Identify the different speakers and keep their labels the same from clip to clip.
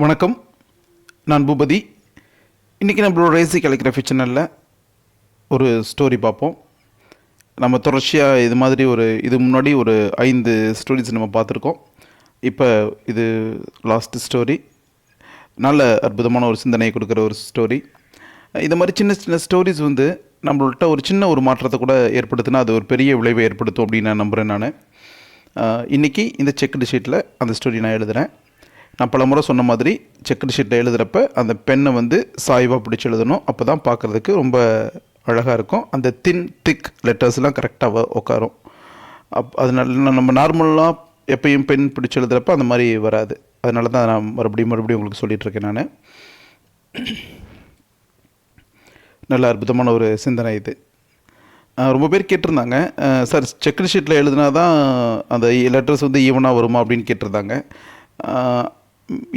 Speaker 1: வணக்கம், நான் பூபதி. இன்றைக்கி நம்மளோட ரேசி கேலிகிராஃபி சேனலில் ஒரு ஸ்டோரி பார்ப்போம். நம்ம தொடர்ச்சியாக இது மாதிரி இது முன்னாடி ஒரு 5 ஸ்டோரிஸ் நம்ம பார்த்துருக்கோம். இப்போ இது லாஸ்ட் ஸ்டோரி. நல்ல அற்புதமான ஒரு சிந்தனையை கொடுக்குற ஒரு ஸ்டோரி. இது மாதிரி சின்ன சின்ன ஸ்டோரிஸ் நம்மள்கிட்ட ஒரு சின்ன ஒரு மாற்றத்தை கூட ஏற்படுத்தினா அது ஒரு பெரிய விளைவை ஏற்படுத்தும் அப்படின்னு நான் நம்புகிறேன். நான் இன்றைக்கி இந்த செக்குடு ஷீட்டில் அந்த ஸ்டோரி நான் எழுதுகிறேன். நான் பல முறை சொன்ன மாதிரி செக்குடு ஷீட்டில் எழுதுகிறப்ப அந்த பெண்ணை சாய்வாக பிடிச்சி எழுதணும். அப்போ தான் பார்க்குறதுக்கு ரொம்ப அழகாக இருக்கும். அந்த திக் லெட்டர்ஸ்லாம் கரெக்டாக உட்காரும். அதனால நம்ம நார்மலாக எப்பயும் பென் பிடிச்சி எழுதுகிறப்ப அந்த மாதிரி வராது. அதனால தான் நான் மறுபடியும் உங்களுக்கு சொல்லிகிட்ருக்கேன். நான் நல்ல அற்புதமான ஒரு சிந்தனை இது. ரொம்ப பேர் கேட்டிருந்தாங்க, சார் செக்குடு ஷீட்டில் எழுதுனா தான் அந்த லெட்டர்ஸ் ஈவனாக வருமா அப்படின்னு கேட்டிருந்தாங்க.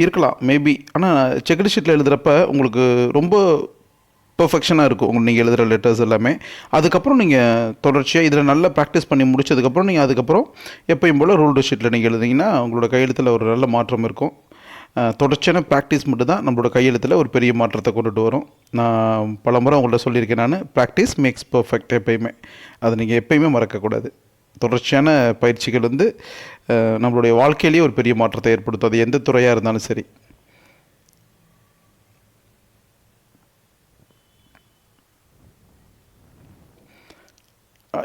Speaker 1: இருக்கலாம் மேபி. ஆனால் செக்குடு ஷீட்டில் எழுதுகிறப்ப உங்களுக்கு ரொம்ப பர்ஃபெக்ஷனாக இருக்கும் நீங்கள் எழுதுகிற லெட்டர்ஸ் எல்லாமே. அதுக்கப்புறம் நீங்கள் தொடர்ச்சியாக இதில் நல்லா ப்ராக்டிஸ் பண்ணி முடிச்சதுக்கப்புறம் நீங்கள் அதுக்கப்புறம் எப்பயும் போல் ரூல்டு ஷீட்டில் நீங்கள் எழுதிங்கன்னா உங்களோட கையெழுத்தில் ஒரு நல்ல மாற்றம் இருக்கும். தொடர்ச்சியான ப்ராக்டிஸ் மட்டும்தான் நம்மளோட கையெழுத்தில் ஒரு பெரிய மாற்றத்தை கொண்டுட்டு வரும். நான் பல முறை உங்கள்கிட்ட சொல்லியிருக்கேன், நான் ப்ராக்டிஸ் மேக்ஸ் பர்ஃபெக்ட் எப்பயுமே. அதை நீங்கள் எப்பயுமே மறக்கக்கூடாது. தொடர்ச்சியான பயிற்சிகள் நம்மளுடைய வாழ்க்கையிலேயே ஒரு பெரிய மாற்றத்தை ஏற்படுத்தும். அது எந்த துறையாக இருந்தாலும் சரி.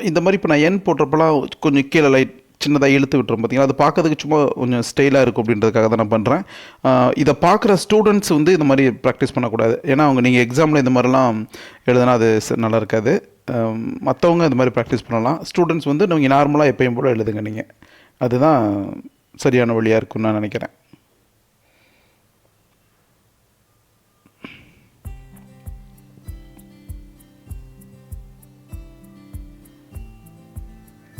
Speaker 1: இந்த மாதிரி இப்போ நான் என் போடுறப்பெல்லாம் கொஞ்சம் கீழே லைட் சின்னதாக இழுத்து விட்டுரும் பார்த்தீங்கன்னா, அது பார்க்கறதுக்கு சும்மா கொஞ்சம் ஸ்டைலாக இருக்கும் அப்படின்றதுக்காக தான் நான் பண்ணுறேன். இதை பார்க்குற ஸ்டூடெண்ட்ஸ் இந்த மாதிரி ப்ராக்டிஸ் பண்ணக்கூடாது. ஏன்னா நீங்கள் எக்ஸாமில் இந்த மாதிரிலாம் எழுதுனா அது நல்லா இருக்காது. மற்றவங்க இந்த மாதிரி ப்ராக்டிஸ் பண்ணலாம். ஸ்டூடெண்ட்ஸ் நீங்கள் நார்மலாக எப்பயும் போல் எழுதுங்க. நீங்கள் அதுதான் சரியான வழியாக இருக்கும்னு நான் நினைக்கிறேன்.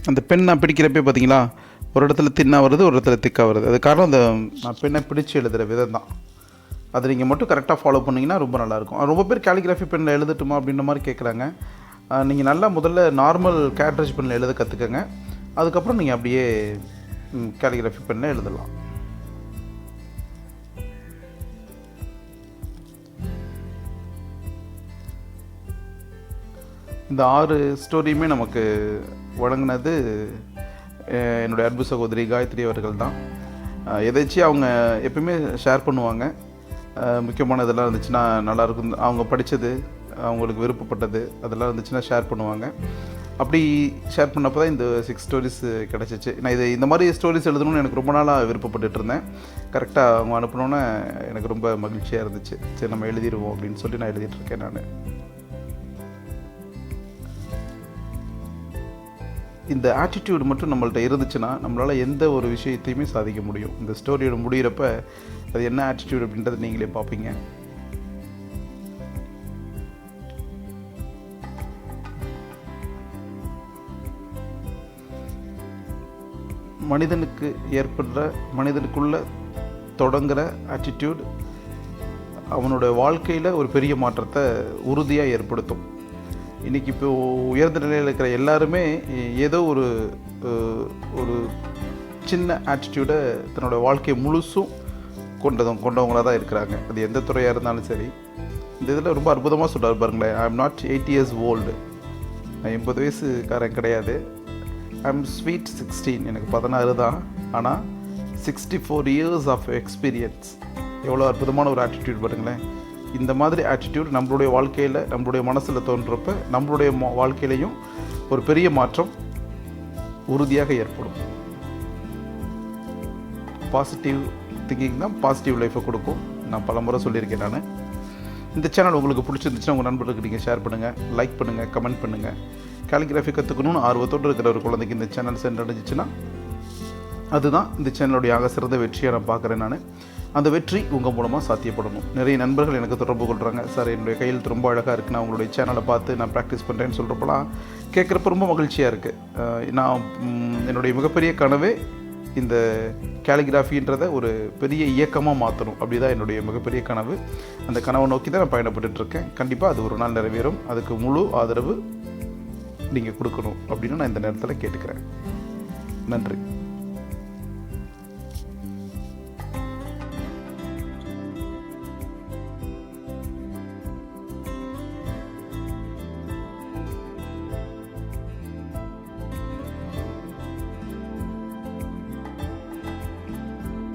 Speaker 1: அந்த பென் நான் பிடிக்கிறப்பே பார்த்தீங்களா, ஒரு இடத்துல தின்னாக வருது, ஒரு இடத்துல திக்காக வருது. அது காரணம் நான் பெண்ணை பிடிச்சி எழுதுகிற விதம் தான். அது நீங்கள் மட்டும் கரெக்டாக ஃபாலோ பண்ணிங்கன்னா ரொம்ப நல்லாயிருக்கும். ரொம்ப பேர் கேலிகிராஃபி பெண்ணில் எழுதட்டுமா அப்படின்ற மாதிரி கேட்குறாங்க. நீங்கள் நல்லா முதல்ல நார்மல் கேட்ரேஜ் பெண்ணில் எழுத கற்றுக்கங்க. அதுக்கப்புறம் நீங்கள் அப்படியே கேலிகிராஃபி பெண்ணில் எழுதலாம். இந்த 6 ஸ்டோரியுமே நமக்கு வழங்கினது என்னுடைய அன்பு சகோதரி காயத்ரி அவர்கள் தான். எதாச்சும் அவங்க எப்பயுமே ஷேர் பண்ணுவாங்க. முக்கியமான இதெல்லாம் இருந்துச்சுன்னா நல்லாயிருக்கும். அவங்க படித்தது, அவங்களுக்கு விருப்பப்பட்டது அதெல்லாம் இருந்துச்சுன்னா ஷேர் பண்ணுவாங்க. அப்படி ஷேர் பண்ணப்போ தான் இந்த 6 ஸ்டோரிஸ் கிடச்சிச்சு. நான் இந்த மாதிரி ஸ்டோரிஸ் எழுதணும்னு எனக்கு ரொம்ப நாளாக விருப்பப்பட்டு இருந்தேன். கரெக்டாக அவங்க அனுப்பினோன்னே எனக்கு ரொம்ப மகிழ்ச்சியாக இருந்துச்சு. சரி நம்ம எழுதிடுவோம் அப்படின்னு சொல்லி நான் எழுதிட்டுருக்கேன். நான் இந்த ஆட்டிடியூட் மட்டும் நம்மள்ட்ட இருந்துச்சுன்னா நம்மளால் எந்த ஒரு விஷயத்தையுமே சாதிக்க முடியும். இந்த ஸ்டோரியோட முடிகிறப்ப அது என்ன ஆட்டிடியூட் அப்படின்றத நீங்களே பார்ப்பீங்க. மனிதனுக்கு ஏற்படுற மனிதனுக்குள்ள தொடங்குகிற ஆட்டிடியூட் அவனோட வாழ்க்கையில் ஒரு பெரிய மாற்றத்தை உறுதியாக ஏற்படுத்தும். இன்றைக்கி இப்போ உயர்ந்த நிலையில் இருக்கிற எல்லாருமே ஏதோ ஒரு சின்ன ஆட்டிடியூடை தன்னோட வாழ்க்கையை முழுசும் கொண்டவங்களாக தான் இருக்கிறாங்க. அது எந்த துறையாக இருந்தாலும் சரி. இந்த இதில் ரொம்ப அற்புதமாக சொல்கிறார் பாருங்களேன். I am not 80 years old. நான் 80 வயசுக்காரன் கிடையாது. I am sweet 16. எனக்கு 16 தான். ஆனால் 64 years ஆஃப் எக்ஸ்பீரியன்ஸ். எவ்வளோ அற்புதமான ஒரு ஆட்டிடியூட் பாருங்களேன். இந்த மாதிரி ஆட்டிடியூட் நம்மளுடைய வாழ்க்கையில் நம்மளுடைய மனசில் தோன்றப்ப நம்மளுடைய வாழ்க்கையிலையும் ஒரு பெரிய மாற்றம் உறுதியாக ஏற்படும். பாசிட்டிவ் திங்கிங் தான் பாசிட்டிவ் லைஃப்பை கொடுக்கும். நான் பல முறை சொல்லியிருக்கேன். நான் இந்த சேனல் உங்களுக்கு பிடிச்சிருந்துச்சுன்னா உங்கள் நண்பர்களுக்கு நீங்கள் ஷேர் பண்ணுங்கள், லைக் பண்ணுங்கள், கமெண்ட் பண்ணுங்கள். கேலிகிராஃபி கற்றுக்கணும்னு ஆர்வத்தோடு இருக்கிற ஒரு குழந்தைக்கு இந்த சேனல் சென்றடைஞ்சிச்சுன்னா அதுதான் இந்த சேனலுடைய ஆக சிறந்த வெற்றியை நான் பார்க்குறேன். நான் அந்த வெற்றி உங்கள் மூலமாக சாத்தியப்படணும். நிறைய நண்பர்கள் எனக்கு தொடர்பு கொள்கிறாங்க, சார் என்னுடைய கையில் ரொம்ப அழகாக இருக்குது, நான் உங்களுடைய சேனலை பார்த்து நான் ப்ராக்டிஸ் பண்ணுறேன்னு சொல்கிறப்பலாம் கேட்குறப்ப ரொம்ப மகிழ்ச்சியாக இருக்குது. நான் என்னுடைய மிகப்பெரிய கனவே இந்த கேலிகிராஃபின்றதை ஒரு பெரிய இயக்கமாக மாற்றணும். அப்படி தான் என்னுடைய மிகப்பெரிய கனவு. அந்த கனவை நோக்கி தான் நான் பயணப்பட்டுருக்கேன். கண்டிப்பாக அது ஒரு நாள் நிறைவேறும். அதுக்கு முழு ஆதரவு நீங்கள் கொடுக்கணும் அப்படின்னு நான் இந்த நேரத்தில் கேட்டுக்கிறேன். நன்றி.